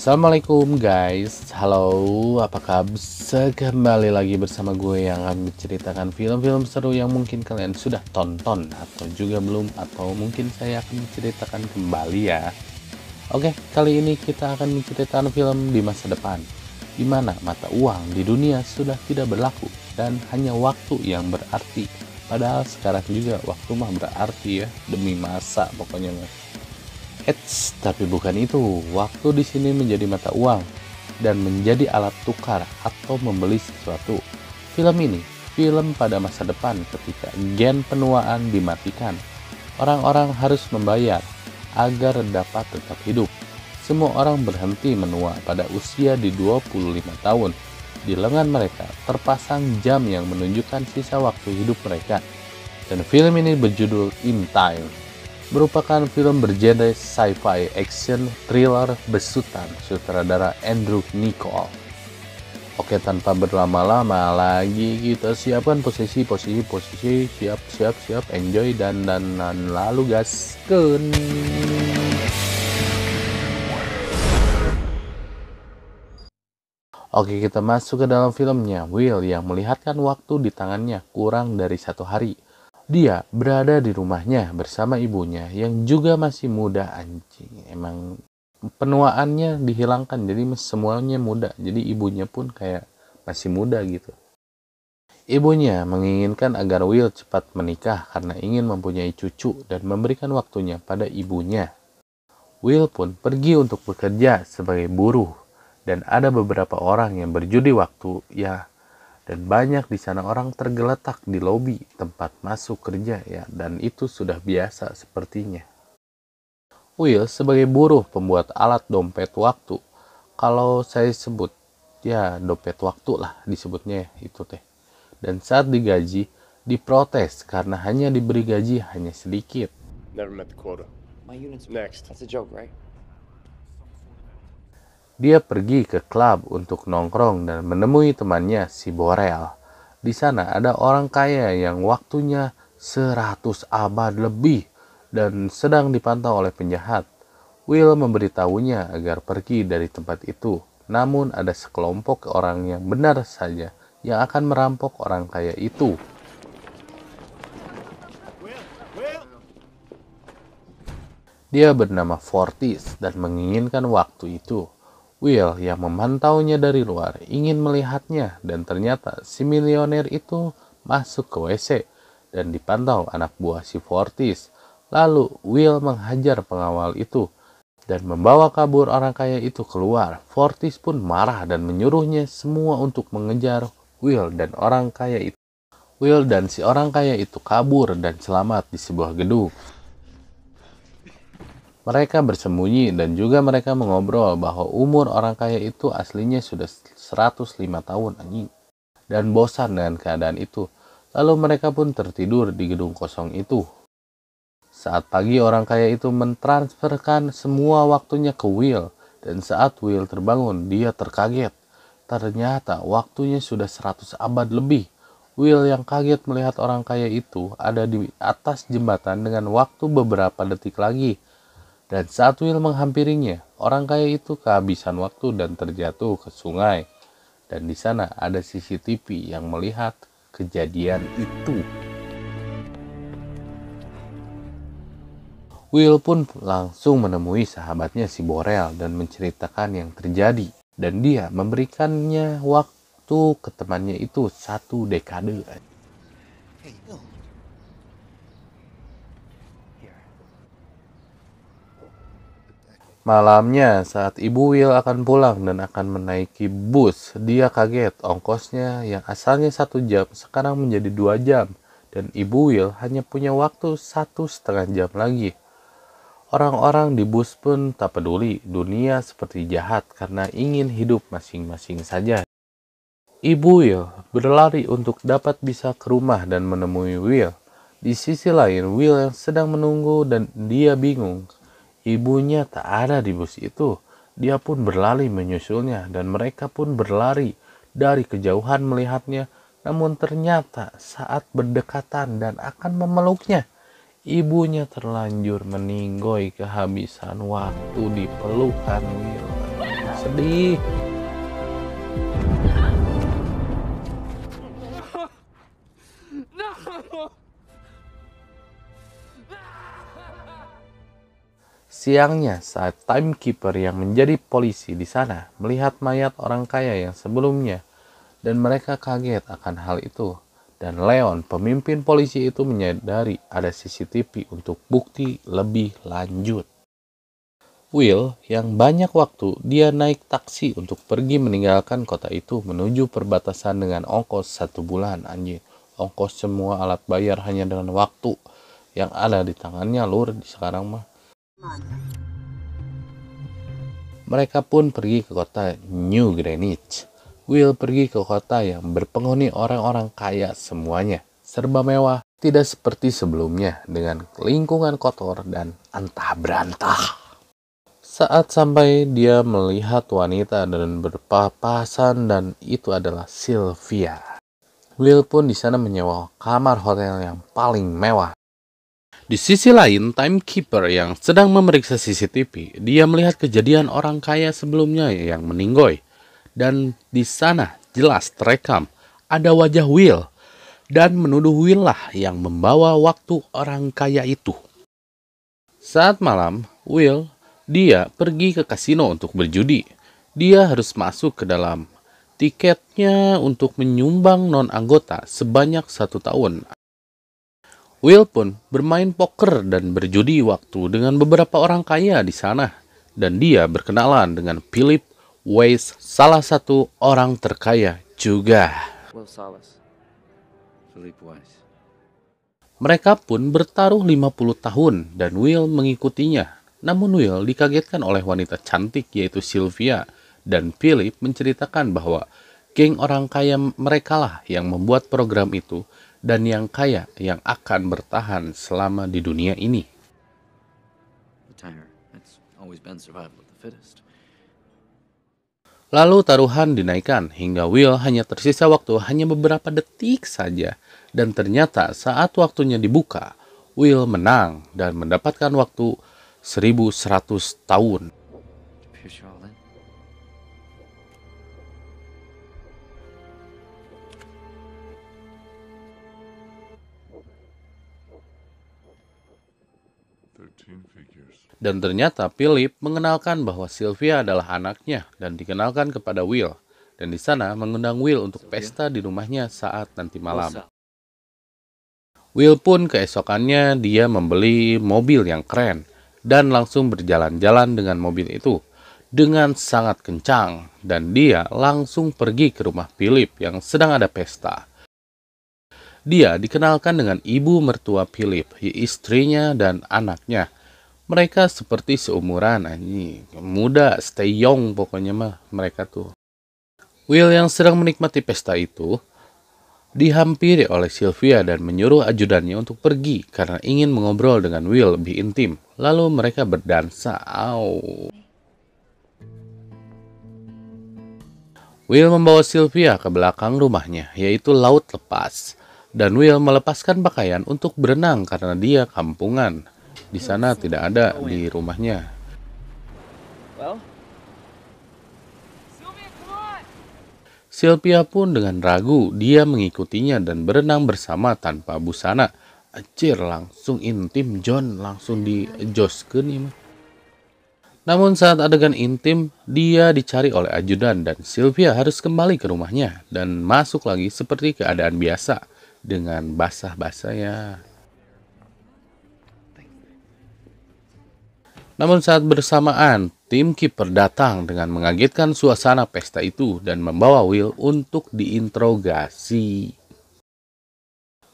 Assalamualaikum guys, halo, apa kabar? Kembali lagi bersama gue yang akan menceritakan film-film seru yang mungkin kalian sudah tonton atau juga belum, atau mungkin saya akan menceritakan kembali ya. Oke, kali ini kita akan menceritakan film di masa depan, di mana mata uang di dunia sudah tidak berlaku dan hanya waktu yang berarti. Padahal sekarang juga waktu mah berarti ya, demi masa pokoknya mah. Tapi bukan itu. Waktu di sini menjadi mata uang dan menjadi alat tukar atau membeli sesuatu. Film ini, film pada masa depan ketika gen penuaan dimatikan. Orang-orang harus membayar agar dapat tetap hidup. Semua orang berhenti menua pada usia di 25 tahun. Di lengan mereka terpasang jam yang menunjukkan sisa waktu hidup mereka. Dan film ini berjudul In Time. Merupakan film bergenre sci-fi action thriller besutan sutradara Andrew Niccol. Oke, tanpa berlama-lama lagi kita siapkan posisi, siap, enjoy dan lalu gaskeun. Oke, kita masuk ke dalam filmnya. Will yang melihatkan waktu di tangannya kurang dari 1 hari. Dia berada di rumahnya bersama ibunya yang juga masih muda. Anjing, emang penuaannya dihilangkan, jadi semuanya muda. Jadi ibunya pun kayak masih muda gitu. Ibunya menginginkan agar Will cepat menikah karena ingin mempunyai cucu dan memberikan waktunya pada ibunya. Will pun pergi untuk bekerja sebagai buruh dan ada beberapa orang yang berjudi waktu ya. Dan banyak di sana orang tergeletak di lobi tempat masuk kerja ya, dan itu sudah biasa sepertinya. Will sebagai buruh pembuat alat dompet waktu, kalau saya sebut ya dompet waktu lah disebutnya ya, itu teh. Dan saat digaji diprotes karena hanya diberi gaji hanya sedikit. Never met the quota. My unit's Next. That's a joke, right? Dia pergi ke klub untuk nongkrong dan menemui temannya si Borel. Di sana ada orang kaya yang waktunya 100 abad lebih dan sedang dipantau oleh penjahat. Will memberitahunya agar pergi dari tempat itu. Namun ada sekelompok orang yang benar saja yang akan merampok orang kaya itu. Dia bernama Fortis dan menginginkan waktu itu. Will yang memantaunya dari luar ingin melihatnya dan ternyata si milioner itu masuk ke WC dan dipantau anak buah si Fortis. Lalu Will menghajar pengawal itu dan membawa kabur orang kaya itu keluar. Fortis pun marah dan menyuruhnya semua untuk mengejar Will dan orang kaya itu. Will dan si orang kaya itu kabur dan selamat di sebuah gedung. Mereka bersembunyi dan juga mereka mengobrol bahwa umur orang kaya itu aslinya sudah 105 tahun anjing. Dan bosan dengan keadaan itu. Lalu mereka pun tertidur di gedung kosong itu. Saat pagi orang kaya itu mentransferkan semua waktunya ke Will. Dan saat Will terbangun dia terkaget. Ternyata waktunya sudah 100 abad lebih. Will yang kaget melihat orang kaya itu ada di atas jembatan dengan waktu beberapa detik lagi. Dan saat Will menghampirinya, orang kaya itu kehabisan waktu dan terjatuh ke sungai. Dan di sana ada CCTV yang melihat kejadian itu. Will pun langsung menemui sahabatnya si Borel dan menceritakan yang terjadi. Dan dia memberikannya waktu ke temannya itu 1 dekade. Hey, Bill. Malamnya saat ibu Will akan pulang dan akan menaiki bus, dia kaget ongkosnya yang asalnya 1 jam sekarang menjadi 2 jam. Dan ibu Will hanya punya waktu 1,5 jam lagi. Orang-orang di bus pun tak peduli, dunia seperti jahat karena ingin hidup masing-masing saja. Ibu Will berlari untuk dapat bisa ke rumah dan menemui Will. Di sisi lain, Will yang sedang menunggu dan dia bingung. Ibunya tak ada di bus itu. Dia pun berlari menyusulnya dan mereka pun berlari dari kejauhan melihatnya. Namun ternyata saat berdekatan dan akan memeluknya, ibunya terlanjur meninggoy kehabisan waktu di pelukan Will. Sedih. Siangnya, saat timekeeper yang menjadi polisi di sana melihat mayat orang kaya yang sebelumnya, dan mereka kaget akan hal itu. Dan Leon, pemimpin polisi itu, menyadari ada CCTV untuk bukti lebih lanjut. Will, yang banyak waktu, dia naik taksi untuk pergi meninggalkan kota itu menuju perbatasan dengan ongkos 1 bulan, anjir. Ongkos semua alat bayar hanya dengan waktu yang ada di tangannya, lur, di sekarang mah. Mereka pun pergi ke kota New Greenwich. Will pergi ke kota yang berpenghuni orang-orang kaya semuanya. Serba mewah, tidak seperti sebelumnya dengan lingkungan kotor dan antah berantah. Saat sampai, dia melihat wanita dan berpapasan, dan itu adalah Sylvia. Will pun di sana menyewa kamar hotel yang paling mewah. Di sisi lain, timekeeper yang sedang memeriksa CCTV, dia melihat kejadian orang kaya sebelumnya yang meninggoy. Dan di sana jelas terekam ada wajah Will, dan menuduh Will lah yang membawa waktu orang kaya itu. Saat malam, Will, dia pergi ke kasino untuk berjudi. Dia harus masuk ke dalam tiketnya untuk menyumbang non-anggota sebanyak 1 tahun. Will pun bermain poker dan berjudi waktu dengan beberapa orang kaya di sana. Dan dia berkenalan dengan Philip Weiss, salah satu orang terkaya juga. Will Salas. Philip Weiss. Mereka pun bertaruh 50 tahun dan Will mengikutinya. Namun Will dikagetkan oleh wanita cantik yaitu Sylvia, dan Philip menceritakan bahwa geng orang kaya mereka lah yang membuat program itu dan yang kaya yang akan bertahan selama di dunia ini. It's always been survival of the fittest. Lalu taruhan dinaikkan hingga Will hanya tersisa waktu hanya beberapa detik saja. Dan ternyata saat waktunya dibuka, Will menang dan mendapatkan waktu 1100 tahun. Pierce you all in. Dan ternyata Philip mengenalkan bahwa Sylvia adalah anaknya dan dikenalkan kepada Will. Dan di sana mengundang Will untuk pesta di rumahnya saat nanti malam. Will pun keesokannya dia membeli mobil yang keren dan langsung berjalan-jalan dengan mobil itu dengan sangat kencang. Dan dia langsung pergi ke rumah Philip yang sedang ada pesta. Dia dikenalkan dengan ibu mertua Philip, istrinya dan anaknya. Mereka seperti seumuran, anjing. Muda, stay young pokoknya mah mereka tuh. Will yang sedang menikmati pesta itu dihampiri oleh Sylvia dan menyuruh ajudannya untuk pergi karena ingin mengobrol dengan Will lebih intim. Lalu mereka berdansa. Will membawa Sylvia ke belakang rumahnya, yaitu laut lepas. Dan Will melepaskan pakaian untuk berenang karena dia kampungan. Di sana tidak ada di rumahnya. Sylvia pun dengan ragu dia mengikutinya dan berenang bersama tanpa busana. Anjir, langsung intim John, langsung dijoskeun ya mah. Namun saat adegan intim, dia dicari oleh ajudan dan Sylvia harus kembali ke rumahnya dan masuk lagi seperti keadaan biasa dengan basah-basah ya. Namun saat bersamaan, timekeeper datang dengan mengagetkan suasana pesta itu dan membawa Will untuk diinterogasi.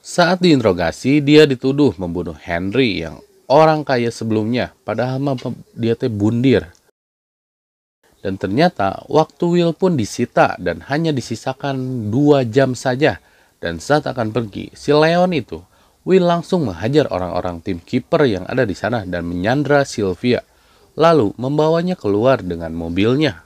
Saat diinterogasi, dia dituduh membunuh Henry yang orang kaya sebelumnya, padahal dia teh bundir. Dan ternyata waktu Will pun disita dan hanya disisakan 2 jam saja. Dan saat akan pergi, si Leon itu, Will langsung menghajar orang-orang timekeeper yang ada di sana dan menyandra Sylvia, lalu membawanya keluar dengan mobilnya.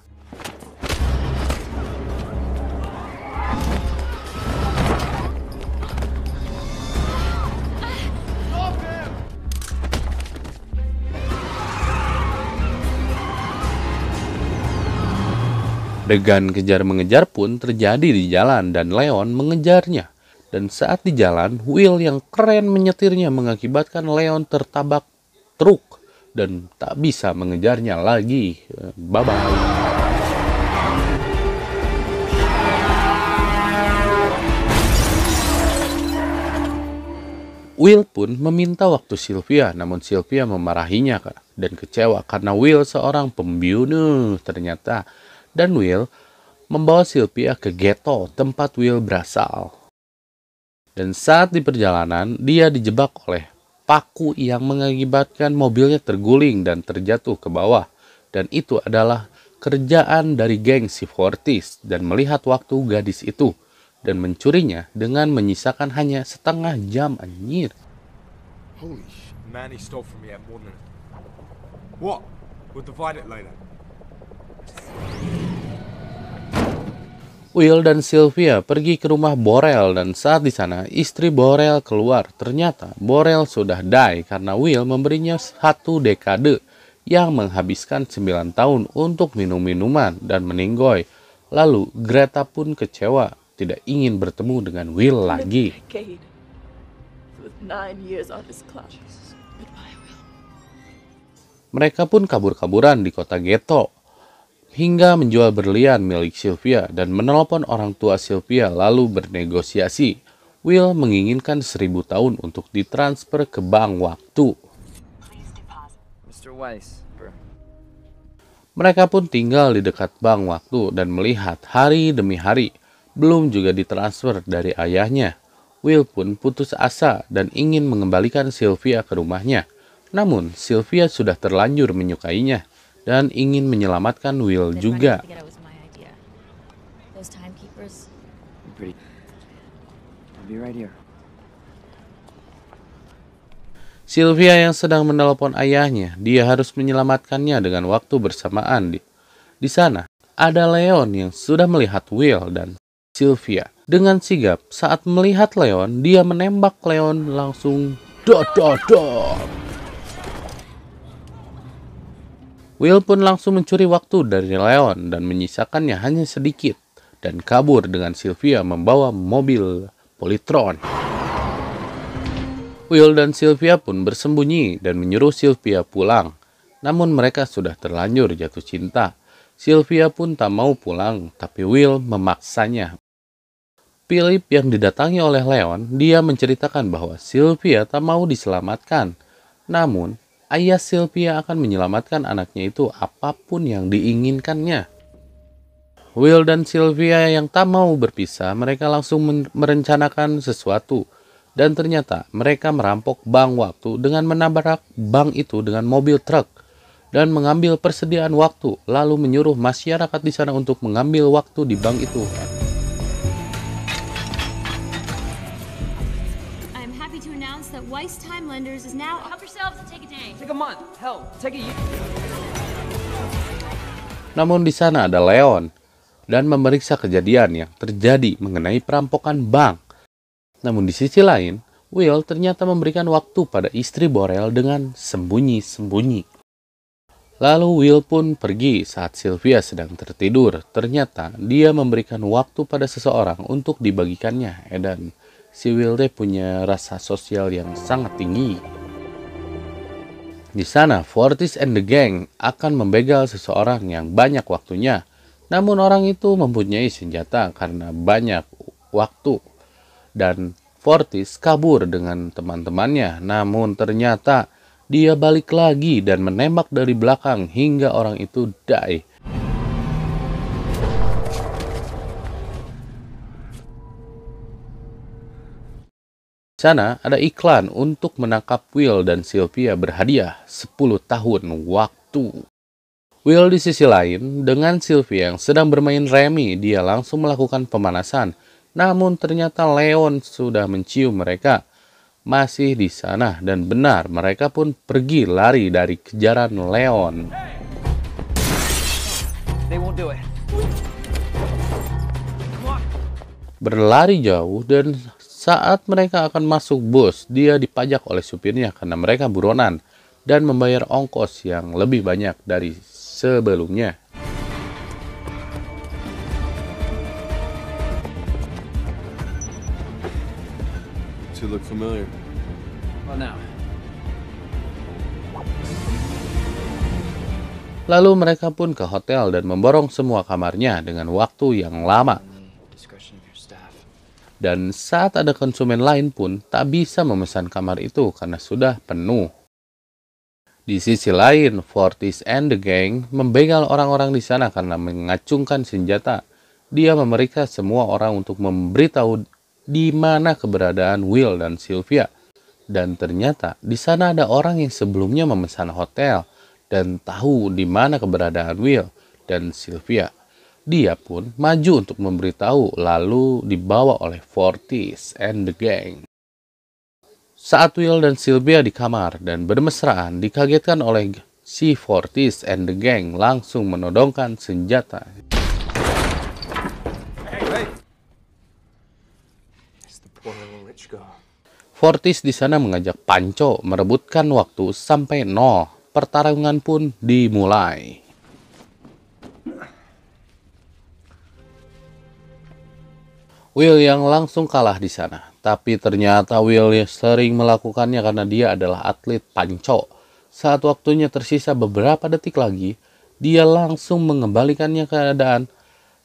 Adegan kejar-mengejar pun terjadi di jalan dan Leon mengejarnya. Dan saat di jalan, Will yang keren menyetirnya mengakibatkan Leon tertabak truk dan tak bisa mengejarnya lagi. Bye-bye. Will pun meminta waktu Sylvia, namun Sylvia memarahinya dan kecewa karena Will seorang pembunuh ternyata. Dan Will membawa Sylvia ke ghetto tempat Will berasal. Dan saat di perjalanan, dia dijebak oleh paku yang mengakibatkan mobilnya terguling dan terjatuh ke bawah. Dan itu adalah kerjaan dari geng si Fortis dan melihat waktu gadis itu dan mencurinya dengan menyisakan hanya setengah jam, anjir. Holy sh! Man, he stole from me at more than... What? We'll divide it later. Will dan Sylvia pergi ke rumah Borel dan saat di sana istri Borel keluar. Ternyata Borel sudah die karena Will memberinya 1 dekade yang menghabiskan 9 tahun untuk minum-minuman dan meninggoy. Lalu Greta pun kecewa, tidak ingin bertemu dengan Will lagi. Mereka pun kabur-kaburan di kota ghetto hingga menjual berlian milik Sylvia dan menelpon orang tua Sylvia lalu bernegosiasi. Will menginginkan 1000 tahun untuk ditransfer ke bank waktu. Mr. Weiss, bro. Mereka pun tinggal di dekat bank waktu dan melihat hari demi hari. Belum juga ditransfer dari ayahnya. Will pun putus asa dan ingin mengembalikan Sylvia ke rumahnya. Namun, Sylvia sudah terlanjur menyukainya dan ingin menyelamatkan Will juga. Pretty. I'll be right here. Sylvia yang sedang menelepon ayahnya, dia harus menyelamatkannya dengan waktu bersamaan. Di sana, ada Leon yang sudah melihat Will dan Sylvia. Dengan sigap, saat melihat Leon, dia menembak Leon langsung dot. Will pun langsung mencuri waktu dari Leon dan menyisakannya hanya sedikit dan kabur dengan Sylvia membawa mobil Polytron. Will dan Sylvia pun bersembunyi dan menyuruh Sylvia pulang. Namun mereka sudah terlanjur jatuh cinta. Sylvia pun tak mau pulang, tapi Will memaksanya. Philip yang didatangi oleh Leon, dia menceritakan bahwa Sylvia tak mau diselamatkan. Namun, ayah Sylvia akan menyelamatkan anaknya itu apapun yang diinginkannya. Will dan Sylvia yang tak mau berpisah, mereka langsung merencanakan sesuatu. Dan ternyata mereka merampok bank waktu dengan menabrak bank itu dengan mobil truk. Dan mengambil persediaan waktu, lalu menyuruh masyarakat di sana untuk mengambil waktu di bank itu. I'm happy to announce that Weiss Time Lenders is now... Help yourselves and take a day. Take a month. Hell, take a year. Namun di sana ada Leon dan memeriksa kejadian yang terjadi mengenai perampokan bank. Namun di sisi lain, Will ternyata memberikan waktu pada istri Borel dengan sembunyi-sembunyi. Lalu Will pun pergi saat Sylvia sedang tertidur. Ternyata dia memberikan waktu pada seseorang untuk dibagikannya. Dan si Will punya rasa sosial yang sangat tinggi. Di sana, Fortis and the Gang akan membegal seseorang yang banyak waktunya. Namun orang itu mempunyai senjata karena banyak waktu. Dan Fortis kabur dengan teman-temannya. Namun ternyata dia balik lagi dan menembak dari belakang hingga orang itu die. Di sana ada iklan untuk menangkap Will dan Sylvia berhadiah 10 tahun waktu. Will di sisi lain, dengan Sylvia yang sedang bermain remi, dia langsung melakukan pemanasan. Namun ternyata Leon sudah mencium mereka masih di sana dan benar mereka pun pergi lari dari kejaran Leon. Berlari jauh dan saat mereka akan masuk bus, dia dipajak oleh supirnya karena mereka buronan dan membayar ongkos yang lebih banyak dari sebelumnya. look familiar. Well, now. Lalu mereka pun ke hotel dan memborong semua kamarnya dengan waktu yang lama. Discretion of your staff. Dan saat ada konsumen lain pun tak bisa memesan kamar itu karena sudah penuh. Di sisi lain, Fortis and the gang membegal orang-orang di sana karena mengacungkan senjata. Dia memeriksa semua orang untuk memberitahu di mana keberadaan Will dan Sylvia. Dan ternyata di sana ada orang yang sebelumnya memesan hotel dan tahu di mana keberadaan Will dan Sylvia. Dia pun maju untuk memberitahu, lalu dibawa oleh Fortis and the gang. Saat Will dan Sylvia di kamar dan bermesraan, dikagetkan oleh si Fortis and the gang langsung menodongkan senjata. Hey! It's the poor little lich girl. Fortis di sana mengajak Panco merebutkan waktu sampai 0. Pertarungan pun dimulai. Will yang langsung kalah di sana. Tapi ternyata Will sering melakukannya karena dia adalah atlet panco. Saat waktunya tersisa beberapa detik lagi, dia langsung mengembalikannya keadaan.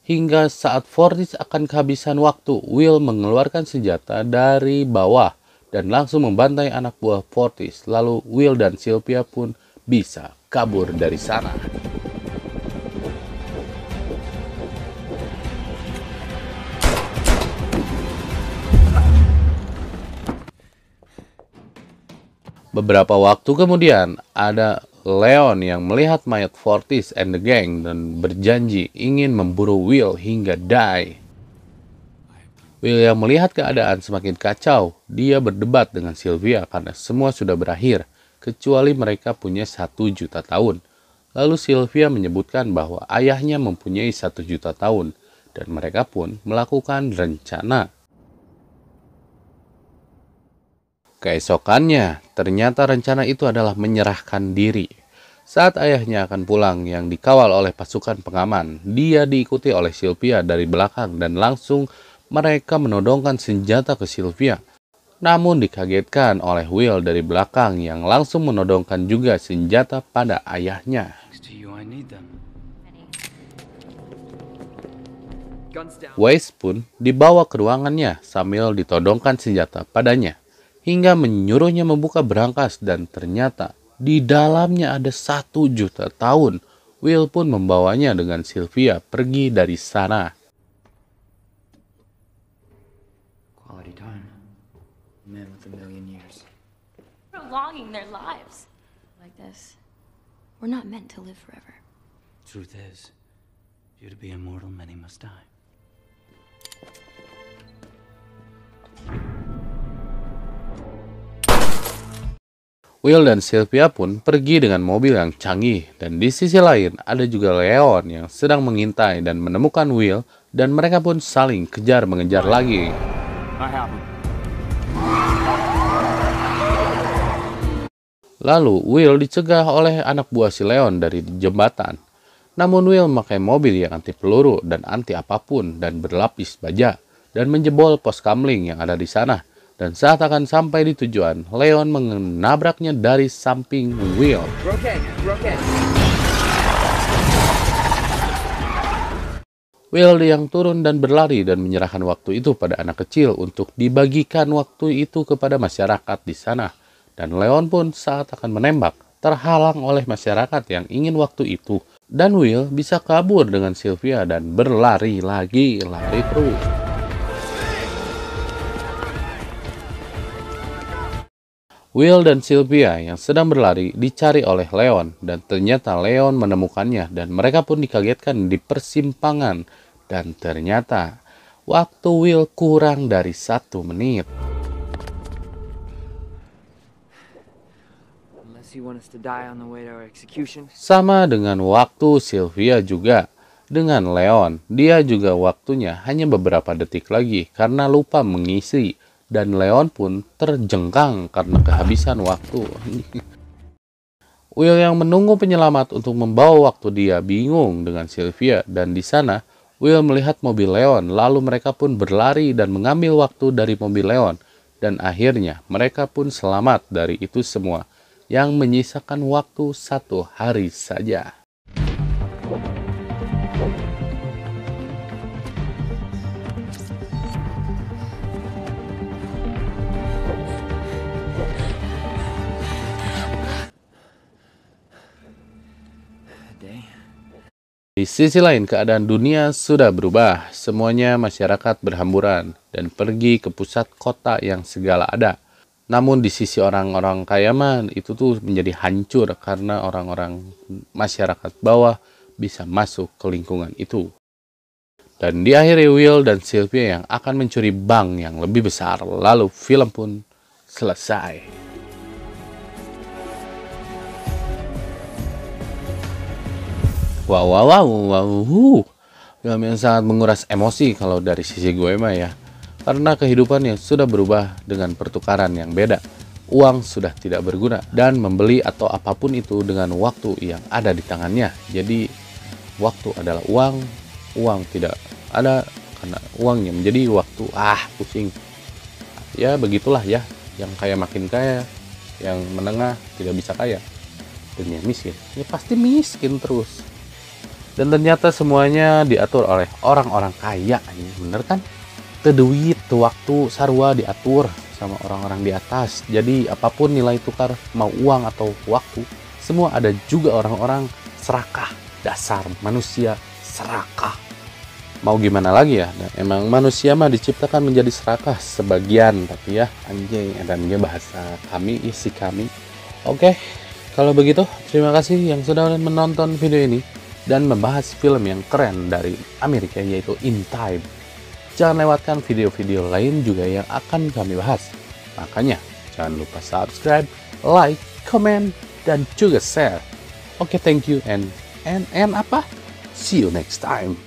Hingga saat Fortis akan kehabisan waktu, Will mengeluarkan senjata dari bawah dan langsung membantai anak buah Fortis. Lalu Will dan Sylvia pun bisa kabur dari sana. Beberapa waktu kemudian, ada Leon yang melihat mayat Fortis and the gang dan berjanji ingin memburu Will hingga die. Will yang melihat keadaan semakin kacau, dia berdebat dengan Sylvia karena semua sudah berakhir, kecuali mereka punya 1 juta tahun. Lalu Sylvia menyebutkan bahwa ayahnya mempunyai 1 juta tahun, dan mereka pun melakukan rencana. Keesokannya, ternyata rencana itu adalah menyerahkan diri. Saat ayahnya akan pulang yang dikawal oleh pasukan pengaman, dia diikuti oleh Sylvia dari belakang dan langsung mereka menodongkan senjata ke Sylvia. Namun dikagetkan oleh Will dari belakang yang langsung menodongkan juga senjata pada ayahnya. Weiss pun dibawa ke ruangannya sambil ditodongkan senjata padanya, hingga menyuruhnya membuka berangkas dan ternyata di dalamnya ada 1 juta tahun. Will pun membawanya dengan Sylvia pergi dari sana. Quality time. Man with a million years. Prolonging their lives. Like this. We're not meant to live forever. Truth is, you to be immortal, many must die. Will dan Sylvia pun pergi dengan mobil yang canggih, dan di sisi lain ada juga Leon yang sedang mengintai dan menemukan Will, dan mereka pun saling kejar-mengejar lagi. Lalu Will dicegah oleh anak buah si Leon dari jembatan. Namun Will memakai mobil yang anti peluru dan anti apapun dan berlapis baja dan menjebol pos kamling yang ada di sana. Dan saat akan sampai di tujuan, Leon menabraknya dari samping Will. Will yang turun dan berlari dan menyerahkan waktu itu pada anak kecil untuk dibagikan waktu itu kepada masyarakat di sana. Dan Leon pun saat akan menembak, terhalang oleh masyarakat yang ingin waktu itu. Dan Will bisa kabur dengan Sylvia dan berlari lagi, lari terus. Will dan Sylvia yang sedang berlari dicari oleh Leon, dan ternyata Leon menemukannya dan mereka pun dikagetkan di persimpangan, dan ternyata waktu Will kurang dari 1 menit. Sama dengan waktu Sylvia juga. Dengan Leon, dia juga waktunya hanya beberapa detik lagi karena lupa mengisi. Dan Leon pun terjengkang karena kehabisan waktu. Will yang menunggu penyelamat untuk membawa waktu dia bingung dengan Sylvia. Dan di sana, Will melihat mobil Leon. Lalu mereka pun berlari dan mengambil waktu dari mobil Leon. Dan akhirnya mereka pun selamat dari itu semua, yang menyisakan waktu 1 hari saja. Di sisi lain, keadaan dunia sudah berubah. Semuanya masyarakat berhamburan dan pergi ke pusat kota yang segala ada. Namun di sisi orang-orang kaya mah itu tuh menjadi hancur karena orang-orang masyarakat bawah bisa masuk ke lingkungan itu. Dan di akhirnya Will dan Sylvia yang akan mencuri bank yang lebih besar. Lalu film pun selesai. Wow. Film yang sangat menguras emosi kalau dari sisi gue mah ya. Karena kehidupan yang sudah berubah dengan pertukaran yang beda. Uang sudah tidak berguna dan membeli atau apapun itu dengan waktu yang ada di tangannya. Jadi waktu adalah uang, uang tidak ada karena uangnya menjadi waktu. Pusing. Ya begitulah ya, yang kaya makin kaya, yang menengah tidak bisa kaya. Dan yang miskin, ya pasti miskin terus. Dan ternyata semuanya diatur oleh orang-orang kaya, bener kan? Teu duit, teu waktu, sarua diatur sama orang-orang di atas. Jadi apapun nilai tukar, mau uang atau waktu, semua ada juga orang-orang serakah. Dasar manusia serakah. Mau gimana lagi ya? Nah, emang manusia mah diciptakan menjadi serakah sebagian, tapi ya anjing, dan dia bahasa kami, isi kami. Oke, kalau begitu terima kasih yang sudah menonton video ini dan membahas film yang keren dari Amerika yaitu In Time. Jangan lewatkan video-video lain juga yang akan kami bahas. Makanya jangan lupa subscribe, like, comment, dan juga share. Oke, thank you and apa? See you next time.